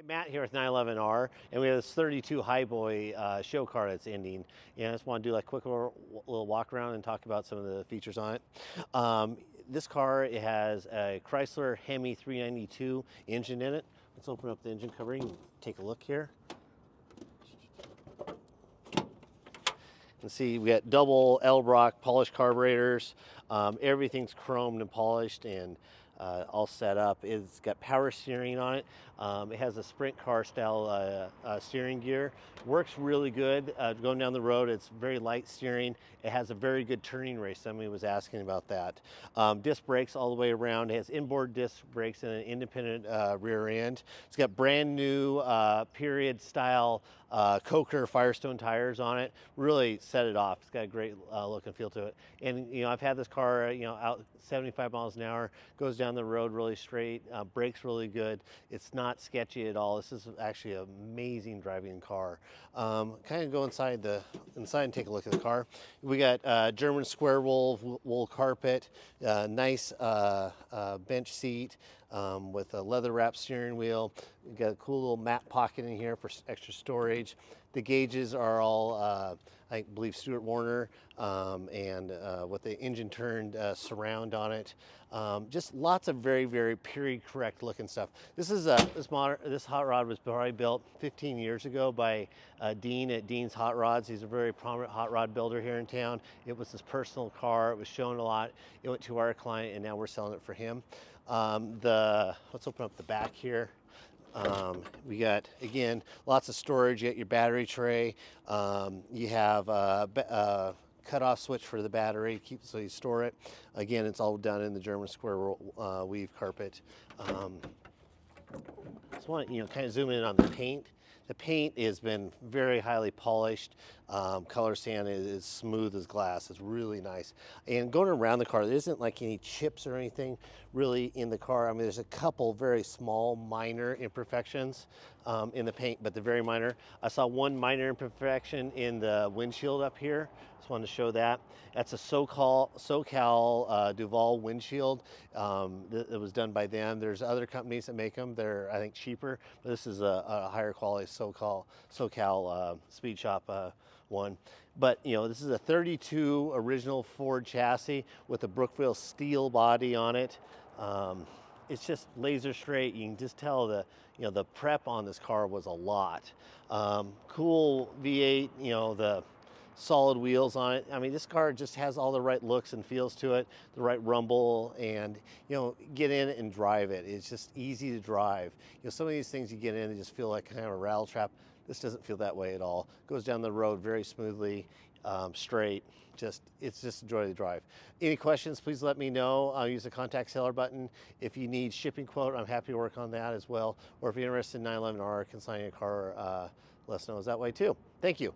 Hey, Matt here with 911R, and we have this 32 Highboy show car that's ending. And I just want to do like a quick little walk around and talk about some of the features on it. This car, it has a Chrysler Hemi 392 engine in it. Let's open up the engine covering and take a look here. You can see we got double Edelbrock polished carburetors. Everything's chromed and polished and all set up. It's got power steering on it. It has a sprint car style steering gear. Works really good. Going down the road, it's very light steering. It has a very good turning rate. Somebody was asking about that. Disc brakes all the way around. It has inboard disc brakes and an independent rear end. It's got brand new period style Coker Firestone tires on it. Really set it off. It's got a great look and feel to it. And you know, I've had this car out 75 miles an hour, goes down the road really straight, brakes really good. It's not sketchy at all. This is actually an amazing driving car. Kind of go inside and take a look at the car. We got German square wool carpet, nice bench seat with a leather wrapped steering wheel. We got a cool little mat pocket in here for extra storage. The gauges are all I believe Stuart Warner, and with the engine turned surround on it. Just lots of very, very period correct looking stuff. This hot rod was probably built 15 years ago by Dean at Dean's Hot Rods. He's a very prominent hot rod builder here in town. It was his personal car. It was shown a lot. It went to our client, and now we're selling it for him. Let's open up the back here. We got, again, lots of storage. You got your battery tray. You have a cutoff switch for the battery, so you store it. Again, it's all done in the German square weave carpet. Just want to kind of zoom in on the paint. The paint has been very highly polished. Color sand is smooth as glass. It's really nice. And going around the car, there isn't like any chips or anything really in the car. I mean, there's a couple very small, minor imperfections in the paint, but they're very minor. I saw one minor imperfection in the windshield up here. Just wanted to show that. That's a SO-CAL Duvall windshield. It was done by them. There's other companies that make them. They're, I think, cheaper, but this is a higher quality SO-CAL Speed Shop one. But this is a 32 original Ford chassis with a Brookville steel body on it. It's just laser straight. You can just tell the prep on this car was a lot. Cool V8, the solid wheels on it. I mean, this car just has all the right looks and feels to it, the right rumble, and get in and drive it. It's just easy to drive. Some of these things you get in and just feel like kind of a rattle trap. This doesn't feel that way at all. Goes down the road very smoothly, straight. It's just a joy to drive. Any questions, please let me know. I'll use the contact seller button. If you need shipping quote, I'm happy to work on that as well. Or if you're interested in 911R, consigning a car, let us know that way too. Thank you.